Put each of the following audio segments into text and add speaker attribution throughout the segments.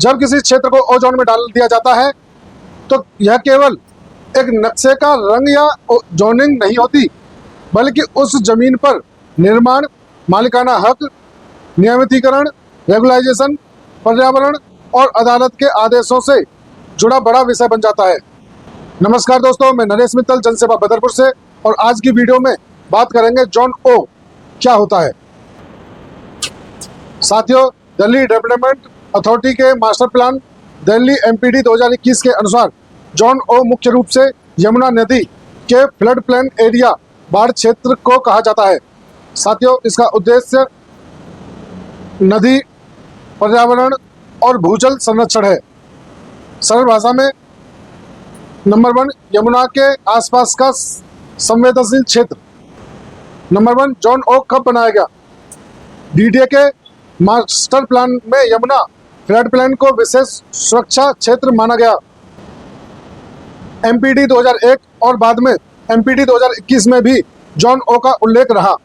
Speaker 1: जब किसी क्षेत्र को ओ जोन में डाल दिया जाता है तो यह केवल एक नक्शे का रंग या जोनिंग नहीं होती, बल्कि उस जमीन पर निर्माण, मालिकाना हक, नियमितीकरण, रेगुलाइजेशन, पर्यावरण और अदालत के आदेशों से जुड़ा बड़ा विषय बन जाता है। नमस्कार दोस्तों, मैं नरेश मित्तल, जनसेवा बदरपुर से, और आज की वीडियो में बात करेंगे जोन ओ क्या होता है। साथियों, दिल्ली डेवलपमेंट अथॉरिटी के मास्टर प्लान दिल्ली एमपीडी 2021 के अनुसार जोन ओ मुख्य रूप से यमुना नदी के फ्लड प्लेन एरिया, बाढ़ क्षेत्र को कहा जाता है। साथियों, इसका उद्देश्य नदी, पर्यावरण और भूजल संरक्षण है। सरल भाषा में, नंबर 1, यमुना के आसपास का संवेदनशील क्षेत्र। नंबर 1, जोन ओ कब बनाया गया? डीडीए के मास्टर प्लान में यमुना फ्लड प्लेन को विशेष सुरक्षा क्षेत्र माना गया। एमपीडी 2001 और बाद में एमपीडी 2021 में भी जोन ओ का उल्लेख रहा।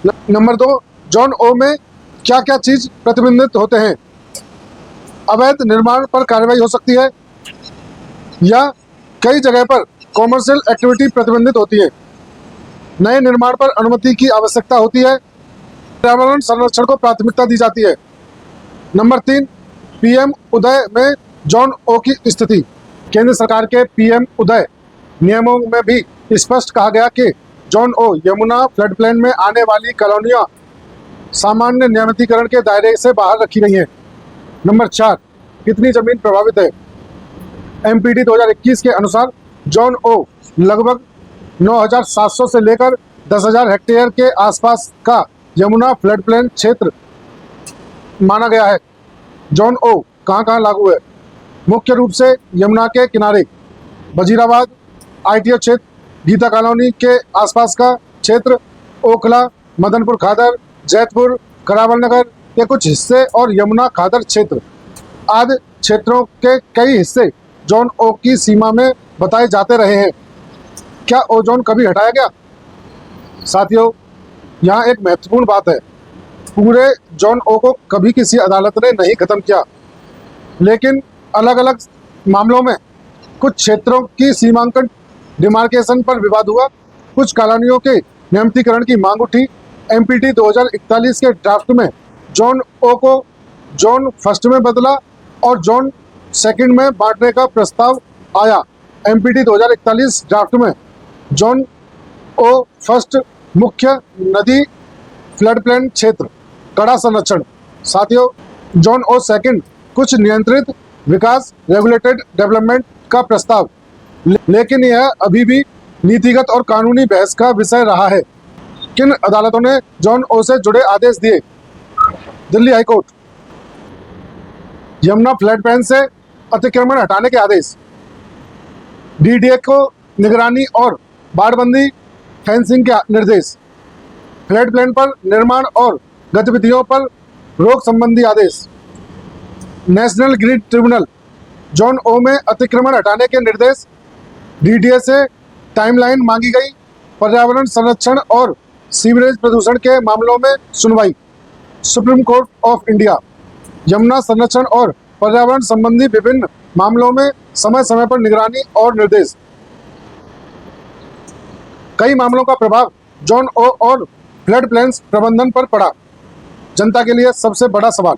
Speaker 1: नंबर 2, जोन ओ में क्या क्या चीज प्रतिबंधित होते हैं? अवैध निर्माण पर कार्रवाई हो सकती है, या कई जगह पर कॉमर्शियल एक्टिविटी प्रतिबंधित होती है। नए निर्माण पर अनुमति की आवश्यकता होती है। पर्यावरण संरक्षण को प्राथमिकता दी जाती है। नंबर 3, पीएम उदय में जोन ओ की स्थिति। केंद्र सरकार के पीएम उदय नियमों में भी स्पष्ट कहा गया कि जोन ओ यमुना फ्लड प्लेन में आने वाली कॉलोनियां सामान्य नियमितीकरण के दायरे से बाहर रखी गई हैं। नंबर 4, कितनी जमीन प्रभावित है? एमपीडी 2021 के अनुसार जोन ओ लगभग 9,700 से लेकर 10,000 हेक्टेयर के आसपास का यमुना फ्लड प्लेन क्षेत्र माना गया है। जोन ओ कहाँ कहाँ लागू है? मुख्य रूप से यमुना के किनारे, वजीराबाद, आईटीओ क्षेत्र, गीता कॉलोनी के आसपास का क्षेत्र, ओखला, मदनपुर खादर, जैतपुर, करावल नगर के कुछ हिस्से और यमुना खादर क्षेत्र आदि क्षेत्रों के कई हिस्से जोन ओ की सीमा में बताए जाते रहे हैं। क्या ओ जोन कभी हटाया गया? साथियों, यहाँ एक महत्वपूर्ण बात है। पूरे जोन ओ को कभी किसी अदालत ने नहीं खत्म किया, लेकिन अलग अलग मामलों में कुछ क्षेत्रों की सीमांकन डिमार्केशन पर विवाद हुआ। कुछ कॉलोनियों के नियमितीकरण की मांग उठी। एमपीटी 2041 के ड्राफ्ट में जोन ओ को जोन फर्स्ट में बदला और जोन सेकंड में बांटने का प्रस्ताव आया। एमपीटी 2041 ड्राफ्ट में जोन ओ फर्स्ट मुख्य नदी फ्लड प्लेन क्षेत्र, कड़ा संरक्षण। साथियों, जोन ओ सेकंड कुछ नियंत्रित विकास, रेगुलेटेड डेवलपमेंट का प्रस्ताव, लेकिन यह अभी भी नीतिगत और कानूनी बहस का विषय रहा है। किन अदालतों ने जोन ओ से जुड़े आदेश दिए? Delhi high court. Yamuna flood plain से अतिक्रमण हटाने के आदेश। डीडीए को निगरानी और बाड़बंदी, फेंसिंग के निर्देश। फ्लड प्लेन पर निर्माण और गतिविधियों पर रोक संबंधी आदेश। नेशनल ग्रिड ट्रिब्यूनल, जोन ओ में अतिक्रमण हटाने के निर्देश। डीडीए से टाइमलाइन मांगी गई। पर्यावरण संरक्षण और सीवरेज प्रदूषण के मामलों में सुनवाई। Supreme court of India, Yamuna संरक्षण और पर्यावरण संबंधी विभिन्न मामलों में समय समय पर निगरानी और निर्देश। कई मामलों का प्रभाव जोन ओ और फ्लड प्लेन्स प्रबंधन पर पड़ा। जनता के लिए सबसे बड़ा सवाल,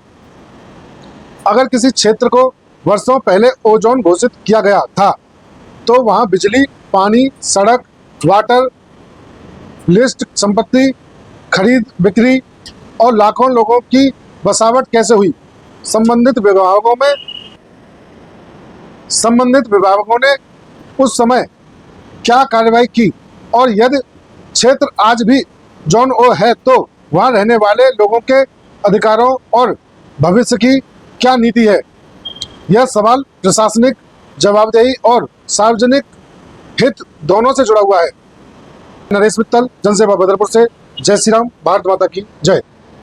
Speaker 1: अगर किसी क्षेत्र को वर्षों पहले ओ जोन घोषित किया गया था तो वहां बिजली, पानी, सड़क, वाटर, लिस्ट, संपत्ति, खरीद बिक्री और लाखों लोगों की बसावट कैसे हुई? संबंधित विभागों ने उस समय क्या कार्रवाई की? और यदि क्षेत्र आज भी जोन ओ है तो वहां रहने वाले लोगों के अधिकारों और भविष्य की क्या नीति है? यह सवाल प्रशासनिक जवाबदेही और सार्वजनिक हित दोनों से जुड़ा हुआ है। नरेश मित्तल, जनसेवा बदरपुर से। जय श्री राम, भारत माता की जय।